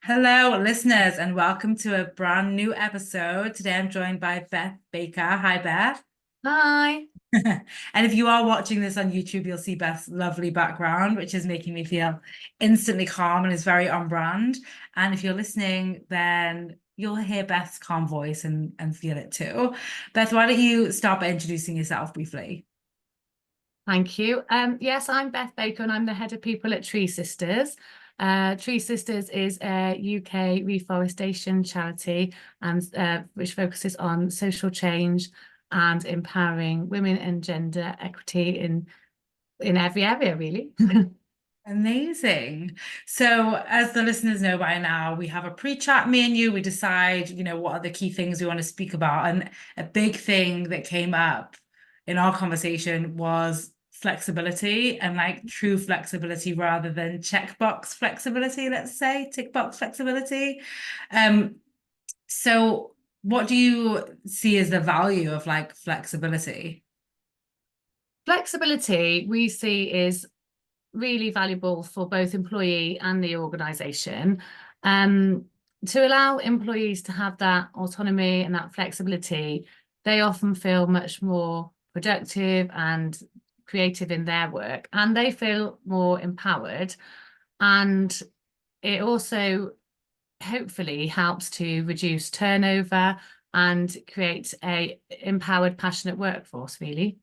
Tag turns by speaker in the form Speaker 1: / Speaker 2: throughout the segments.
Speaker 1: Hello, listeners, and welcome to a brand new episode. Today I'm joined by Beth Baker. Hi, Beth.
Speaker 2: Hi.
Speaker 1: And if you are watching this on YouTube, you'll see Beth's lovely background, which is making me feel instantly calm and is very on brand. And if you're listening, then you'll hear Beth's calm voice and feel it too. Beth, why don't you start by introducing yourself briefly?
Speaker 2: Thank you. Yes, I'm Beth Baker and I'm the head of people at Tree Sisters. Tree Sisters is a UK reforestation charity and which focuses on social change and empowering women and gender equity in every area, really.
Speaker 1: Amazing. So, as the listeners know by now, we have a pre-chat, me and you. We decide, what are the key things we want to speak about. And a big thing that came up in our conversation was flexibility and like true flexibility rather than checkbox flexibility, let's say, tick box flexibility. Um, so what do you see as the value of like flexibility?
Speaker 2: Flexibility we see is really valuable for both employee and the organisation. Um, to allow employees to have that autonomy and that flexibility, they often feel much more productive and creative in their work, and they feel more empowered. And it also hopefully helps to reduce turnover and create a empowered, passionate workforce, really.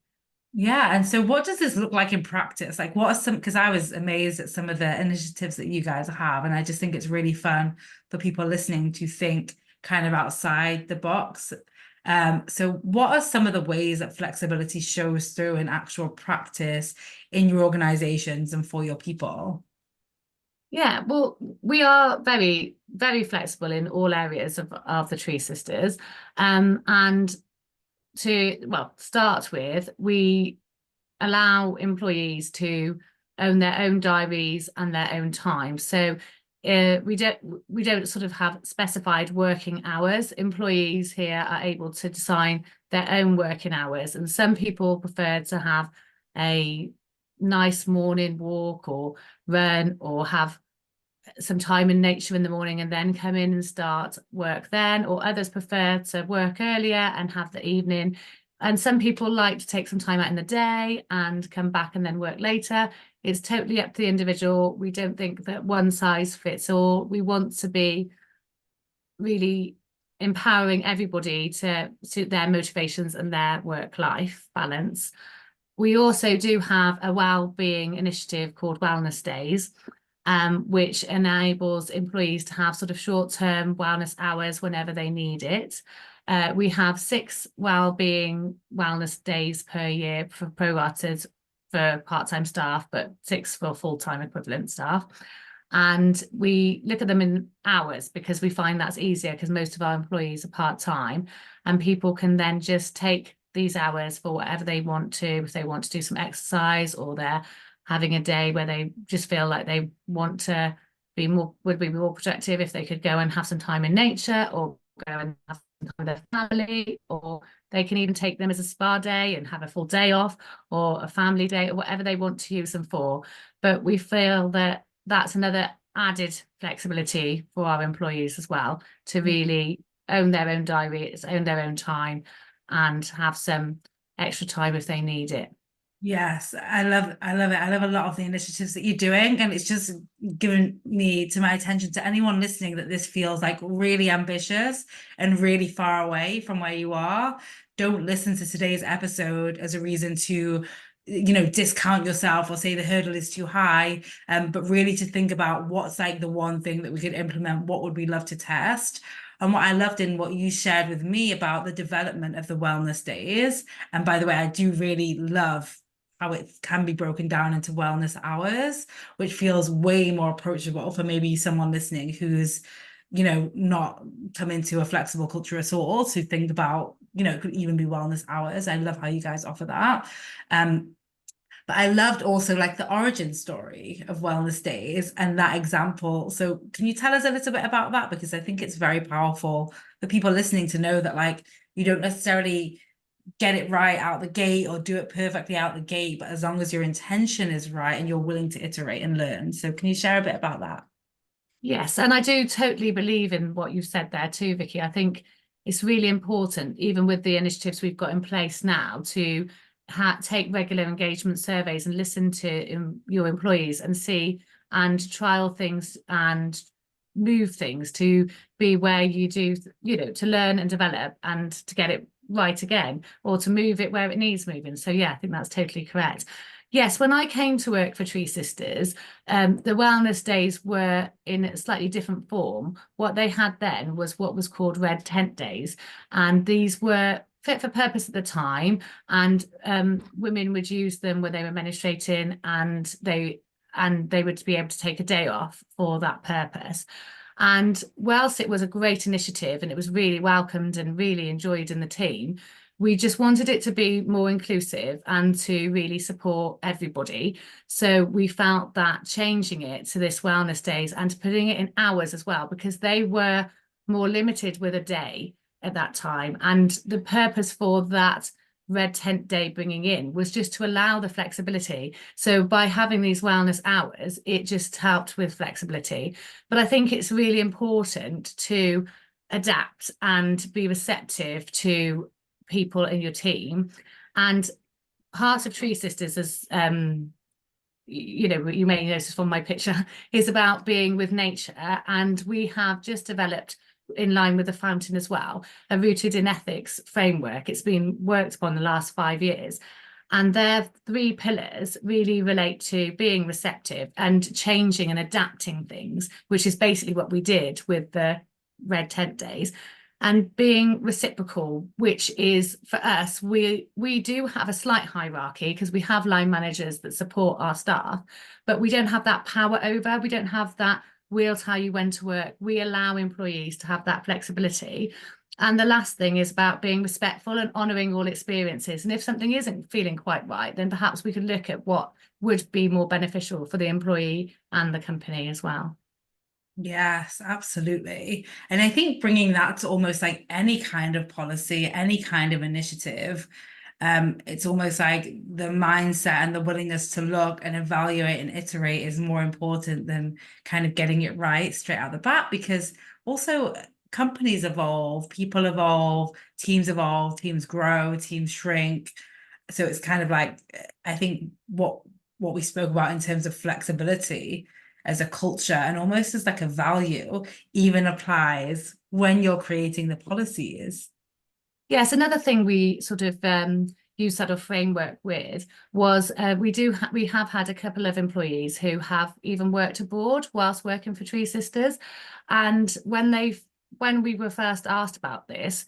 Speaker 1: Yeah, and so what does this look like in practice? Like, what are some, because I was amazed at some of the initiatives that you guys have, and I just think it's really fun for people listening to think kind of outside the box. So what are some of the ways that flexibility shows through in actual practice in your organizations and for your people?
Speaker 2: Yeah, well, we are very, very flexible in all areas of the Tree Sisters. And start with, we allow employees to own their own diaries and their own time. So we don't sort of have specified working hours. Employees here are able to design their own working hours, and some people prefer to have a nice morning walk or run or have some time in nature in the morning and then come in and start work then, or others prefer to work earlier and have the evening. And some people like to take some time out in the day and come back and then work later. It's totally up to the individual. We don't think that one size fits all. We want to be really empowering everybody to suit their motivations and their work-life balance. We also do have a well-being initiative called Wellness Days, which enables employees to have sort of short-term wellness hours whenever they need it. We have 6 well-being wellness days per year for prorated for part-time staff, but 6 for full-time equivalent staff. And we look at them in hours because we find that's easier because most of our employees are part-time, and people can then just take these hours for whatever they want to. If they want to do some exercise, or they're having a day where they just feel like they want to would be more productive if they could go and have some time in nature, or go and have some time with their family, or they can even take them as a spa day and have a full day off, or a family day, or whatever they want to use them for. But we feel that that's another added flexibility for our employees as well, to really own their own diaries, own their own time, and have some extra time if they need it.
Speaker 1: Yes, I love it. I love a lot of the initiatives that you're doing, and it's just given me to my attention to anyone listening that this feels like really ambitious and really far away from where you are. Don't listen to today's episode as a reason to, discount yourself or say the hurdle is too high, but really to think about what's like the one thing that we could implement, what would we love to test? And what I loved in what you shared with me about the development of the wellness days, and by the way, I do really love how it can be broken down into wellness hours, which feels way more approachable for maybe someone listening who's, not come into a flexible culture at all to think about, it could even be wellness hours. I love how you guys offer that. But I loved also like the origin story of wellness days and that example. So can you tell us a little bit about that? Because I think it's very powerful for people listening to know that like you don't necessarily get it right out the gate or do it perfectly out the gate, but as long as your intention is right and you're willing to iterate and learn. So can you share a bit about that?
Speaker 2: Yes, and I do totally believe in what you've said there too, Vicky. I think it's really important, even with the initiatives we've got in place now, to take regular engagement surveys and listen to your employees and see and trial things and move things to be where you do, to learn and develop and to get it right again, or to move it where it needs moving. So yeah, I think that's totally correct. Yes, when I came to work for Tree Sisters, the wellness days were in a slightly different form. What they had then was what was called red tent days, and these were fit for purpose at the time, and women would use them when they were menstruating, and they would be able to take a day off for that purpose. And whilst it was a great initiative and it was really welcomed and really enjoyed in the team, we just wanted it to be more inclusive and to really support everybody. So we felt that changing it to this wellness days and putting it in hours as well, because they were more limited with a day at that time. And the purpose for that red tent day bringing in was just to allow the flexibility. So by having these wellness hours, it just helped with flexibility. But I think it's really important to adapt and be receptive to people in your team. And part of Tree Sisters, as you may notice from my picture, is about being with nature. And we have just developed, in line with the fountain as well, a rooted in ethics framework. It's been worked upon the last 5 years. And their 3 pillars really relate to being receptive and changing and adapting things, which is basically what we did with the red tent days, and being reciprocal, which is for us, we do have a slight hierarchy because we have line managers that support our staff, but we don't have that power over. We don't have that we'll tell you when to work. We allow employees to have that flexibility. And the last thing is about being respectful and honouring all experiences. And if something isn't feeling quite right, then perhaps we could look at what would be more beneficial for the employee and the company as well.
Speaker 1: Yes, absolutely. And I think bringing that to almost like any kind of policy, any kind of initiative, it's almost like the mindset and the willingness to look and evaluate and iterate is more important than kind of getting it right straight out the bat, because also companies evolve, people evolve, teams grow, teams shrink. So it's kind of like, I think what we spoke about in terms of flexibility as a culture and almost as like a value even applies when you're creating the policies.
Speaker 2: Yes, another thing we sort of use sort of framework with was we have had a couple of employees who have even worked abroad whilst working for Tree Sisters, and when we were first asked about this,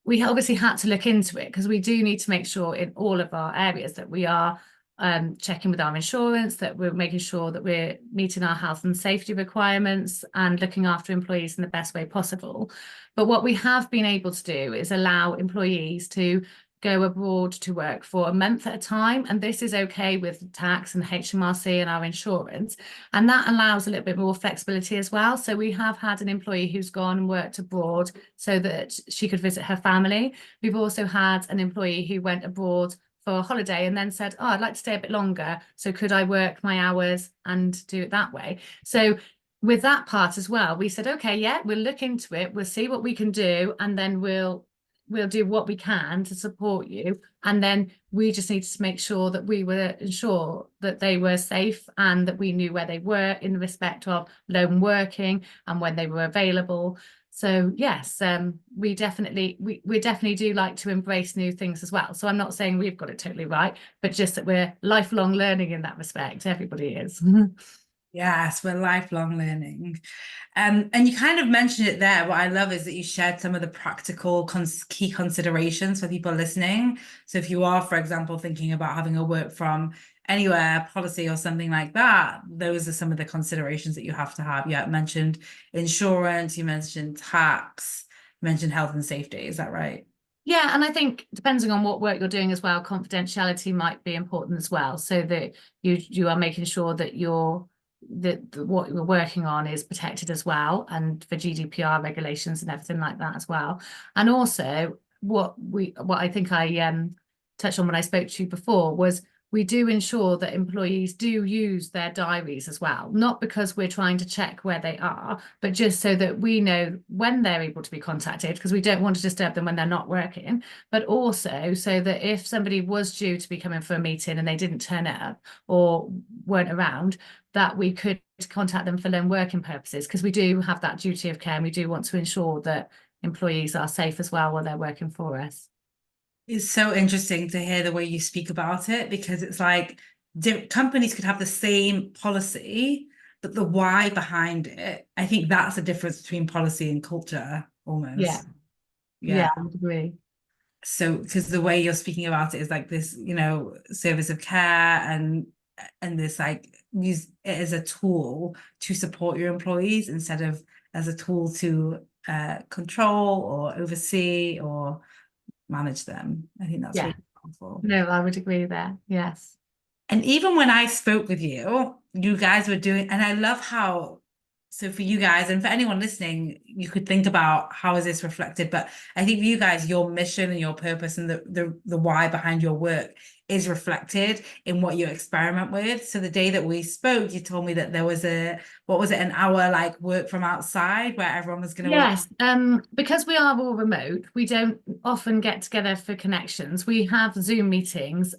Speaker 2: we obviously had to look into it because we do need to make sure in all of our areas that we are checking with our insurance, that we're making sure that we're meeting our health and safety requirements and looking after employees in the best way possible. But what we have been able to do is allow employees to go abroad to work for a month at a time. And this is okay with tax and HMRC and our insurance. And that allows a little bit more flexibility as well. So we have had an employee who's gone and worked abroad so that she could visit her family. We've also had an employee who went abroad for a holiday and then said, oh, I'd like to stay a bit longer. So could I work my hours and do it that way? So with that part as well, we said, okay, yeah, we'll look into it. We'll see what we can do. And then we'll do what we can to support you. And then we just need to make sure that we were ensure that they were safe and that we knew where they were in respect of lone working and when they were available. So yes, we definitely do like to embrace new things as well. So I'm not saying we've got it totally right, but just that we're lifelong learning in that respect. Everybody is.
Speaker 1: Yes, we're lifelong learning. And you kind of mentioned it there. What I love is that you shared some of the practical key considerations for people listening. So if you are, for example, thinking about having a work from anywhere policy or something like that, those are some of the considerations that you have to have. You mentioned insurance, you mentioned tax, you mentioned health and safety. Is that right?
Speaker 2: Yeah, and I think depending on what work you're doing as well, confidentiality might be important as well, so that you are making sure that what you're working on is protected as well, and for GDPR regulations and everything like that as well. And also what I think I touched on when I spoke to you before was we do ensure that employees do use their diaries as well, not because we're trying to check where they are, but just so that we know when they're able to be contacted, because we don't want to disturb them when they're not working, but also so that if somebody was due to be coming for a meeting and they didn't turn up or weren't around, that we could contact them for lone working purposes, because we do have that duty of care and we do want to ensure that employees are safe as well while they're working for us.
Speaker 1: It's so interesting to hear the way you speak about it, because it's like companies could have the same policy, but the why behind it, I think that's the difference between policy and culture
Speaker 2: Yeah,
Speaker 1: almost.
Speaker 2: yeah,
Speaker 1: Yeah.
Speaker 2: I would agree.
Speaker 1: So, because the way you're speaking about it is like this, service of care and this like use it as a tool to support your employees instead of as a tool to control or oversee or manage them. I think that's
Speaker 2: Yeah,
Speaker 1: really powerful.
Speaker 2: no, I would agree there. Yes.
Speaker 1: And even when I spoke with you, you guys were doing, and I love how, so for you guys and for anyone listening, you could think about how is this reflected. But I think for you guys, your mission and your purpose and the why behind your work is reflected in what you experiment with. So the day that we spoke, you told me that there was what was it, an hour like work from outside where everyone was going to work.
Speaker 2: Yes, because we are all remote, we don't often get together for connections. We have Zoom meetings.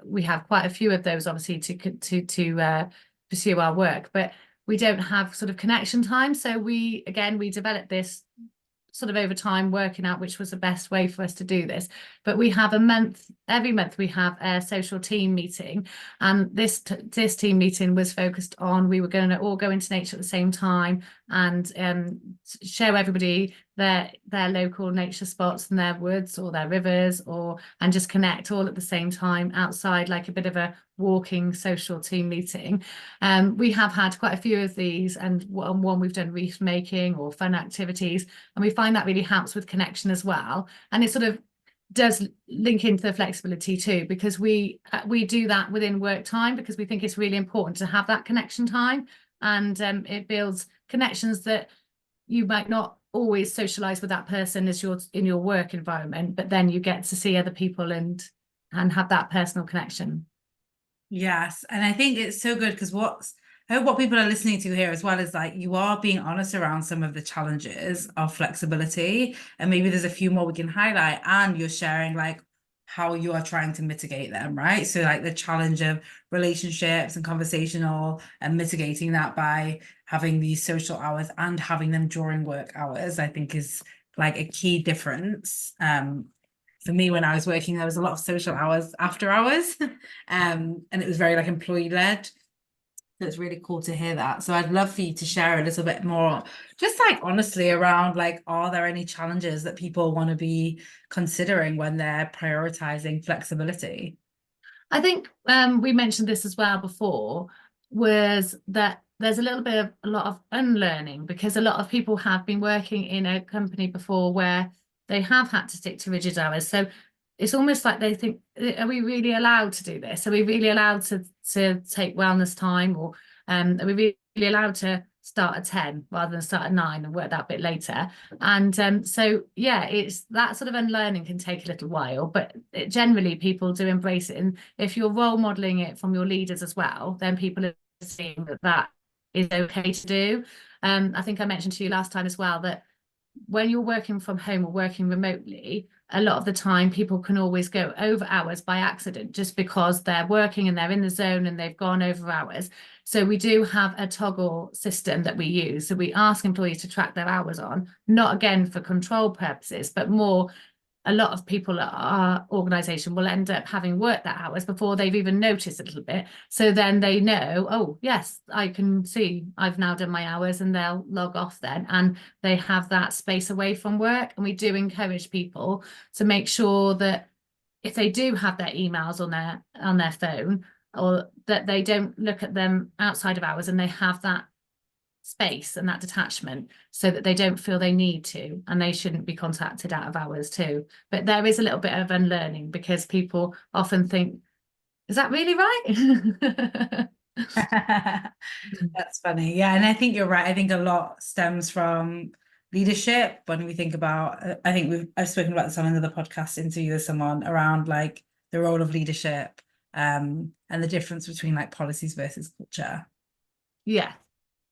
Speaker 2: We have quite a few of those, obviously, to pursue our work, but we don't have sort of connection time. So we developed this sort of over time, working out which was the best way for us to do this. But we have every month we have a social team meeting, and this team meeting was focused on, we were going to all go into nature at the same time and show everybody their local nature spots and their woods or their rivers, and just connect all at the same time outside, like a bit of a walking social team meeting. We have had quite a few of these, and one we've done wreath making or fun activities, and we find that really helps with connection as well. And it sort of does link into the flexibility too, because we do that within work time, because we think it's really important to have that connection time, and it builds connections that you might not always socialize with that person as you're in your work environment, but then you get to see other people and have that personal connection.
Speaker 1: Yes, and I think it's so good because I hope what people are listening to here as well is like you are being honest around some of the challenges of flexibility, and maybe there's a few more we can highlight, and you're sharing like how you are trying to mitigate them, right? So like the challenge of relationships and conversational and mitigating that by having these social hours and having them during work hours, I think is like a key difference. For me, when I was working, there was a lot of social hours after hours, and it was very like employee led. So it's really cool to hear that. So I'd love for you to share a little bit more, just like honestly around like, are there any challenges that people want to be considering when they're prioritizing flexibility?
Speaker 2: I think we mentioned this as well before, was that there's a lot of unlearning, because a lot of people have been working in a company before where they have had to stick to rigid hours. So it's almost like they think, are we really allowed to do this? Are we really allowed to take wellness time, or are we really allowed to start at 10 rather than start at 9 and work that bit later? And so yeah, it's that sort of unlearning can take a little while, but generally people do embrace it. And if you're role modeling it from your leaders as well, then people are seeing that is okay to do. I think I mentioned to you last time as well that when you're working from home or working remotely, a lot of the time people can always go over hours by accident, just because they're working and they're in the zone and they've gone over hours. So we do have a toggle system that we use. So we ask employees to track their hours on, not again for control purposes, but more, a lot of people at our organization will end up having worked that hours before they've even noticed a little bit. So then they know, oh, yes, I can see I've now done my hours, and they'll log off then. And they have that space away from work. And we do encourage people to make sure that if they do have their emails on their phone, or that they don't look at them outside of hours, and they have that space and that detachment, so that they don't feel they need to, and they shouldn't be contacted out of hours too. But there is a little bit of unlearning, because people often think, is that really right?
Speaker 1: That's funny. Yeah, and I think you're right. I think a lot stems from leadership when we think about, I think I've spoken about this on another podcast interview with someone around like the role of leadership and the difference between like policies versus culture.
Speaker 2: Yeah.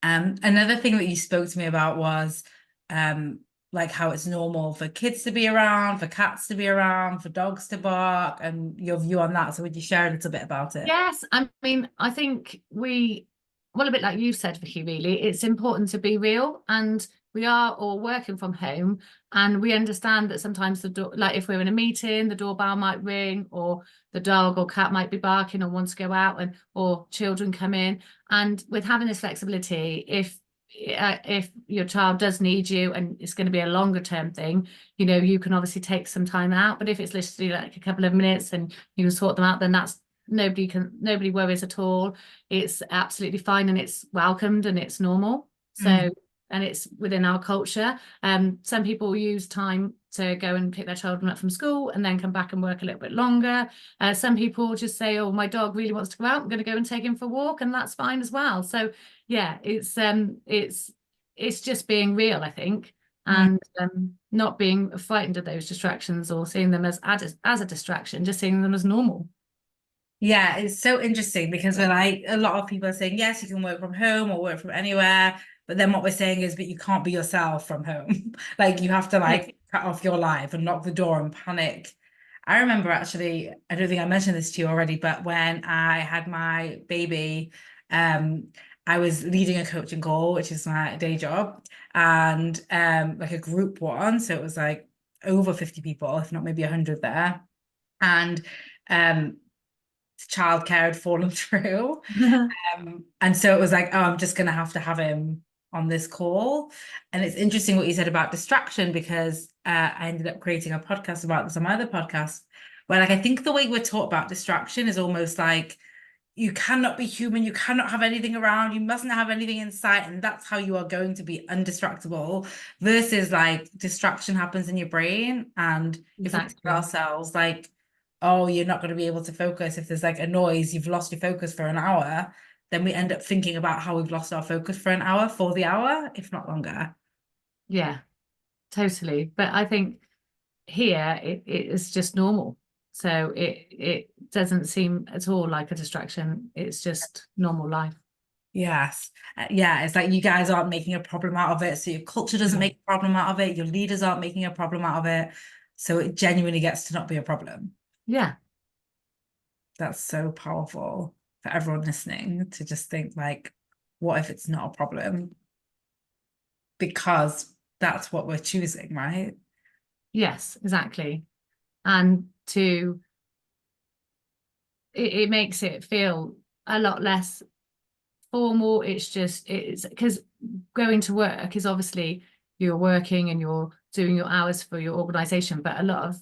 Speaker 1: Another thing that you spoke to me about was um, like how it's normal for kids to be around, for cats to be around, for dogs to bark, and your view on that. So would you share a little bit about it?
Speaker 2: Yes, I mean, I think well, a bit like you said, Vicky, really, it's important to be real. And we are all working from home, and we understand that sometimes the door, like if we're in a meeting, the doorbell might ring, or the dog or cat might be barking or want to go out, and or children come in. And with having this flexibility, if your child does need you and it's going to be a longer term thing, you can obviously take some time out. But if it's literally like a couple of minutes and you can sort them out, then that's nobody worries at all. It's absolutely fine, and it's welcomed, and it's normal.
Speaker 1: Mm.
Speaker 2: So, and it's within our culture. Some people use time to go and pick their children up from school and then come back and work a little bit longer. Some people just say, oh, my dog really wants to go out, I'm going to go and take him for a walk, and that's fine as well. So yeah, it's just being real, I think,
Speaker 1: Mm.
Speaker 2: and not being frightened of those distractions or seeing them as a distraction, just seeing them as normal.
Speaker 1: Yeah, it's so interesting because we're like a lot of people are saying, yes, you can work from home or work from anywhere. But then what we're saying is, but you can't be yourself from home. Like you have to
Speaker 2: Yeah.
Speaker 1: like cut off your life and lock the door and panic. I remember actually, I don't think I mentioned this to you already, but when I had my baby, um, I was leading a coaching call, which is my day job, and like a group one. So it was like over 50 people, if not maybe 100 there. And um childcare had fallen through. And so it was like, oh, I'm just going to have him on this call. And it's interesting what you said about distraction because I ended up creating a podcast about this on my other podcast where like I think the way we're taught about distraction is almost like you cannot be human, you cannot have anything around, you mustn't have anything in sight, and that's how you are going to be undistractable versus like distraction happens in your brain. And if we tell
Speaker 2: Exactly.
Speaker 1: ourselves like, oh, you're not going to be able to focus if there's like a noise, you've lost your focus for an hour, then we end up thinking about how we've lost our focus for an hour, for the hour, if not longer.
Speaker 2: Yeah, totally. But I think here it is just normal. So it doesn't seem at all like a distraction. It's just normal life.
Speaker 1: Yes. Yeah, it's like you guys aren't making a problem out of it. So your culture doesn't
Speaker 2: No.
Speaker 1: make a problem out of it. Your leaders aren't making a problem out of it. So it genuinely gets to not be a problem.
Speaker 2: Yeah.
Speaker 1: That's so powerful for everyone listening to just think like, what if it's not a problem? Because that's what we're choosing, right?
Speaker 2: Yes, exactly. And it makes it feel a lot less formal. It's because going to work is obviously you're working and you're doing your hours for your organization, but a lot of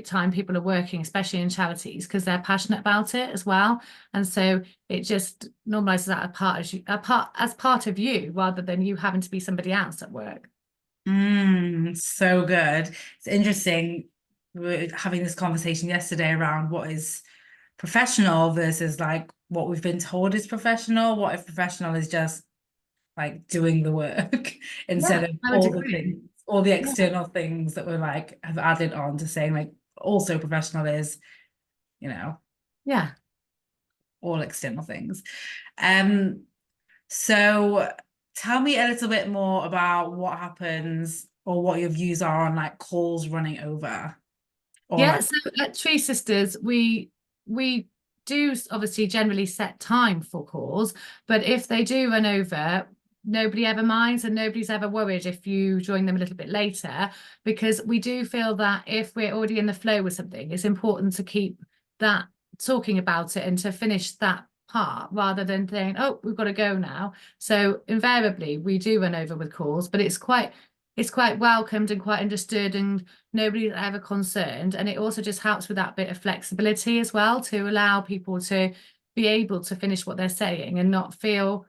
Speaker 2: time people are working, especially in charities, because they're passionate about it as well. And so it just normalizes that as part of you rather than you having to be somebody else at work.
Speaker 1: So good. It's interesting. We were having this conversation yesterday around what is professional versus like what we've been told is professional. What if professional is just like doing the work instead
Speaker 2: Yeah,
Speaker 1: of
Speaker 2: I would
Speaker 1: all the
Speaker 2: agree.
Speaker 1: things, all the
Speaker 2: Yeah.
Speaker 1: external things that we're like have added on to saying like also professional is, you know,
Speaker 2: Yeah.
Speaker 1: all external things. Um, so tell me a little bit more about what happens or what your views are on like calls running over or
Speaker 2: Yeah,
Speaker 1: like
Speaker 2: so at Tree Sisters, we do obviously generally set time for calls, but if they do run over, nobody ever minds and nobody's ever worried if you join them a little bit later, because we do feel that if we're already in the flow with something, it's important to keep that talking about it and to finish that part rather than saying, oh, we've got to go now. So invariably we do run over with calls, but it's quite welcomed and quite understood, and nobody's ever concerned. And it also just helps with that bit of flexibility as well to allow people to be able to finish what they're saying and not feel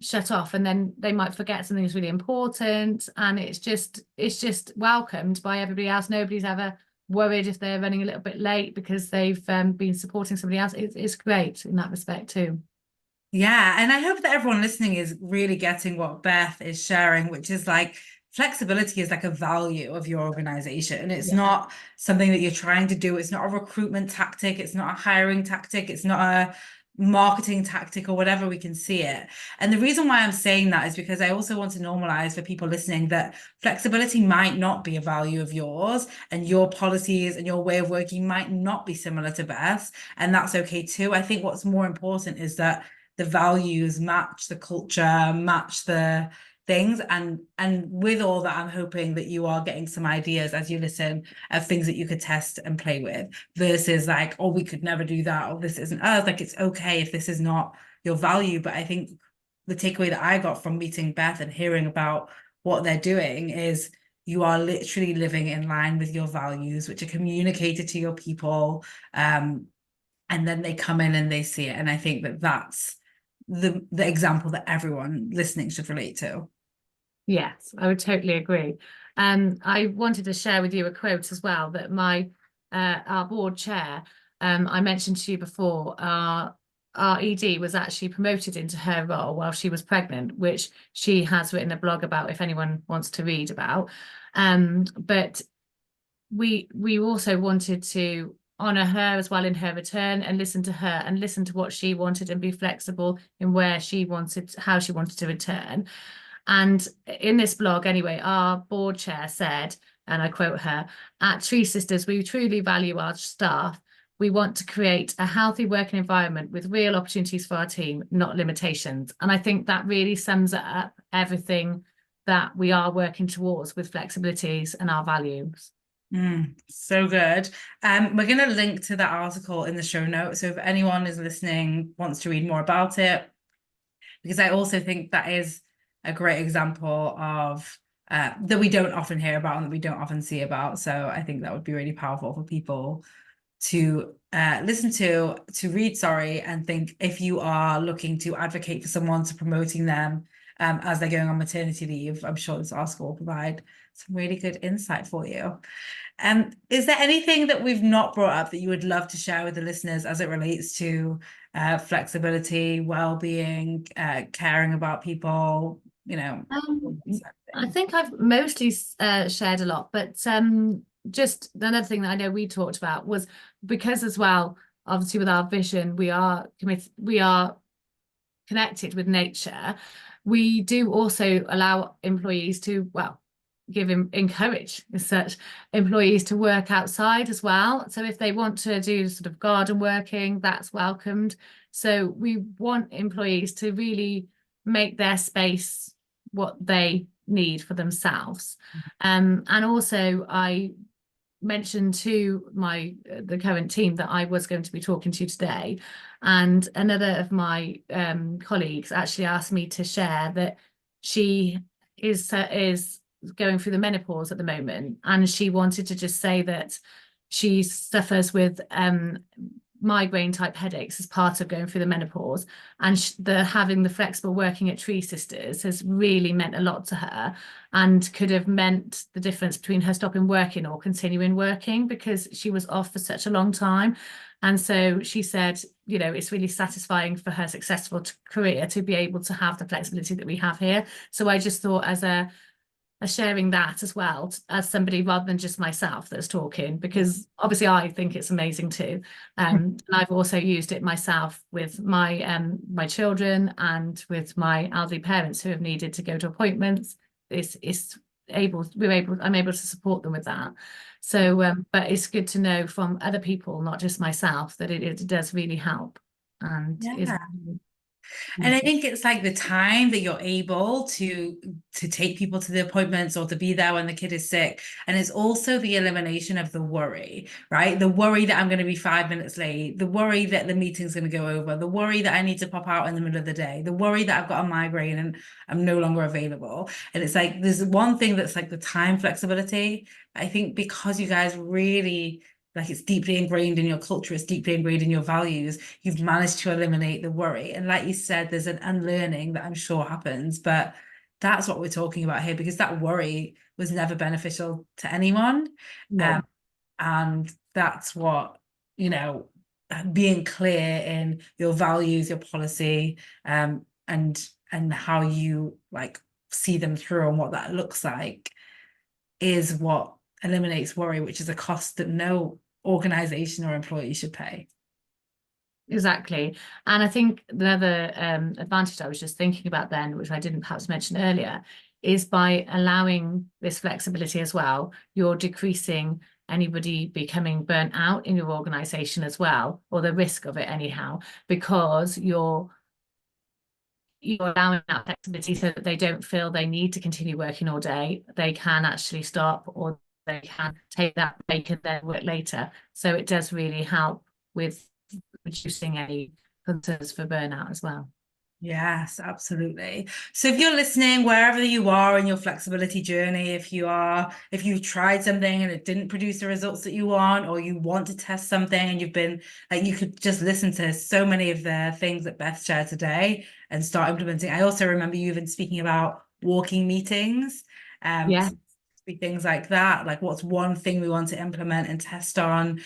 Speaker 2: shut off, and then they might forget something that's really important. And it's just welcomed by everybody else. Nobody's ever worried if they're running a little bit late because they've been supporting somebody else. It's great in that respect too.
Speaker 1: yeah, and I hope that everyone listening is really getting what Beth is sharing, which is like flexibility is like a value of your organization. It's
Speaker 2: Yeah.
Speaker 1: not something that you're trying to do. It's not a recruitment tactic. It's not a hiring tactic. It's not a marketing tactic or whatever we can see it. And the reason why I'm saying that is because I also want to normalize for people listening that flexibility might not be a value of yours, and your policies and your way of working might not be similar to Beth's, and that's okay too. I think what's more important is that the values match the culture, match the things, and with all that, I'm hoping that you are getting some ideas as you listen of things that you could test and play with, versus like, oh, we could never do that, or this isn't us. Like, it's okay if this is not your value. But I think the takeaway that I got from meeting Beth and hearing about what they're doing is you are literally living in line with your values, which are communicated to your people, and then they come in and they see it. And I think that that's the example that everyone listening should relate to.
Speaker 2: Yes, I would totally agree. I wanted to share with you a quote as well that my our board chair, I mentioned to you before, our ED was actually promoted into her role while she was pregnant, which she has written a blog about if anyone wants to read about. But we also wanted to honor her as well in her return, and listen to her and listen to what she wanted, and be flexible in where she wanted, how she wanted to return. And in this blog, anyway, our board chair said, and I quote her, "At Tree Sisters, we truly value our staff. We want to create a healthy working environment with real opportunities for our team, not limitations." And I think that really sums up everything that we are working towards with flexibilities and our values.
Speaker 1: So good. We're going to link to that article in the show notes. So if anyone is listening, wants to read more about it, because I also think that is a great example of that we don't often hear about and that we don't often see about. So I think that would be really powerful for people to listen to read, sorry, and think if you are looking to advocate for someone, to promoting them as they're going on maternity leave. I'm sure this article will provide some really good insight for you. Is there anything that we've not brought up that you would love to share with the listeners as it relates to flexibility, well-being, caring about people, you know?
Speaker 2: I think I've mostly shared a lot, but just another thing that I know we talked about was, because as well, obviously with our vision, we are committed, we are connected with nature. We do also allow employees to, well, encourage such employees to work outside as well. So if they want to do sort of garden working, that's welcomed. So we want employees to really make their space what they need for themselves. And also I mentioned to my the current team that I was going to be talking to today, and another of my colleagues actually asked me to share that she is going through the menopause at the moment, and she wanted to just say that she suffers with migraine type headaches as part of going through the menopause, and having the flexible working at Tree Sisters has really meant a lot to her, and could have meant the difference between her stopping working or continuing working, because she was off for such a long time. And so she said, you know, it's really satisfying for her successful career to be able to have the flexibility that we have here. So I just thought, as a sharing that as well, as somebody rather than just myself that's talking, because obviously I think it's amazing too. And I've also used it myself with my children, and with my elderly parents who have needed to go to appointments. I'm able to support them with that. So but it's good to know from other people, not just myself, that it does really help, and is
Speaker 1: Yeah. And I think it's like the time that you're able to take people to the appointments or to be there when the kid is sick. And it's also the elimination of the worry, right? The worry that I'm going to be 5 minutes late, the worry that the meeting's going to go over, the worry that I need to pop out in the middle of the day, the worry that I've got a migraine and I'm no longer available. And it's like there's one thing that's like the time flexibility. I think because you guys really, like, it's deeply ingrained in your culture, it's deeply ingrained in your values, you've managed to eliminate the worry. And like you said, there's an unlearning that I'm sure happens, but that's what we're talking about here, because that worry was never beneficial to anyone.
Speaker 2: no.
Speaker 1: And that's what, you know, being clear in your values, your policy, and how you like see them through and what that looks like is what eliminates worry, which is a cost that no organization or employee should pay.
Speaker 2: Exactly. And I think the other advantage I was just thinking about then, which I didn't perhaps mention earlier, is by allowing this flexibility as well, you're decreasing anybody becoming burnt out in your organization as well, or the risk of it anyhow, because you're allowing that flexibility so that they don't feel they need to continue working all day. They can actually stop, or they can take that break and then work later. So it does really help with reducing any concerns for burnout as well.
Speaker 1: Yes, absolutely. So if you're listening, wherever you are in your flexibility journey, if you've tried something and it didn't produce the results that you want, or you want to test something and you've been like, you could just listen to so many of the things that Beth shared today and start implementing. I also remember you even speaking about walking meetings.
Speaker 2: Yeah.
Speaker 1: Things like that, like what's one thing we want to implement and test on,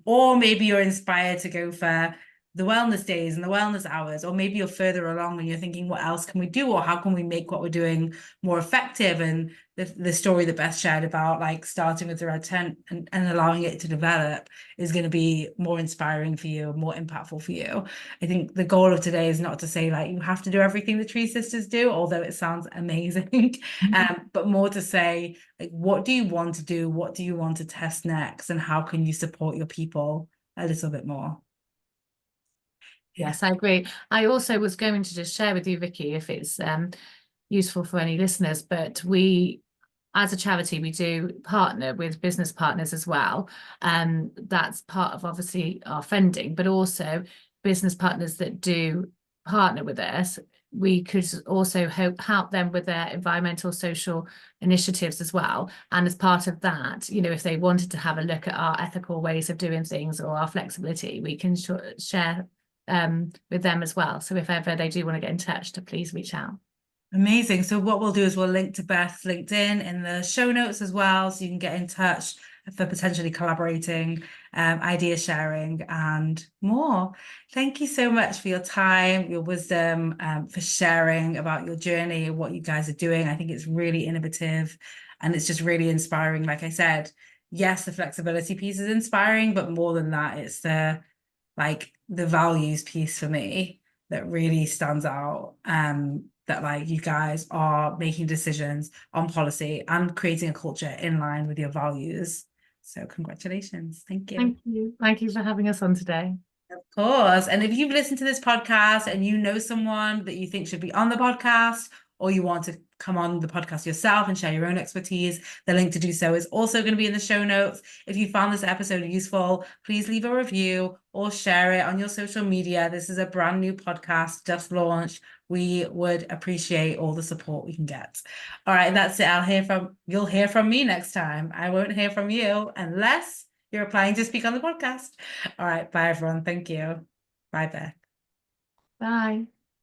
Speaker 1: or maybe you're inspired to go for the wellness days and the wellness hours, or maybe you're further along and you're thinking, what else can we do, or how can we make what we're doing more effective? And the story that Beth shared about like starting with the red tent and allowing it to develop is going to be more inspiring for you, more impactful for you. I think the goal of today is not to say like you have to do everything the Tree Sisters do, although it sounds amazing, but more to say like, what do you want to do? What do you want to test next? And how can you support your people a little bit more?
Speaker 2: Yes, I agree. I also was going to just share with you, Vicky, if it's useful for any listeners, but we, as a charity, we do partner with business partners as well. That's part of obviously our funding, but also business partners that do partner with us. We could also help them with their environmental, social initiatives as well. And as part of that, you know, if they wanted to have a look at our ethical ways of doing things or our flexibility, we can share with them as well. So if ever they do want to get in touch, to please reach out.
Speaker 1: Amazing. So what we'll do is we'll link to Beth's LinkedIn in the show notes as well, so you can get in touch for potentially collaborating, idea sharing, and more. Thank you so much for your time, your wisdom, for sharing about your journey, what you guys are doing. I think it's really innovative and it's just really inspiring. Like I said, yes, the flexibility piece is inspiring, but more than that, it's the values piece for me that really stands out. That like you guys are making decisions on policy and creating a culture in line with your values. So congratulations. Thank you.
Speaker 2: Thank you. Thank you for having us on today.
Speaker 1: Of course. And if you've listened to this podcast and you know someone that you think should be on the podcast, or you want to come on the podcast yourself and share your own expertise, the link to do so is also going to be in the show notes. If you found this episode useful, please leave a review or share it on your social media. This is a brand new podcast just launched. We would appreciate all the support we can get. All right, that's it. You'll hear from me next time. I won't hear from you unless you're applying to speak on the podcast. All right, bye everyone. Thank you. Bye, Beth.
Speaker 2: Bye.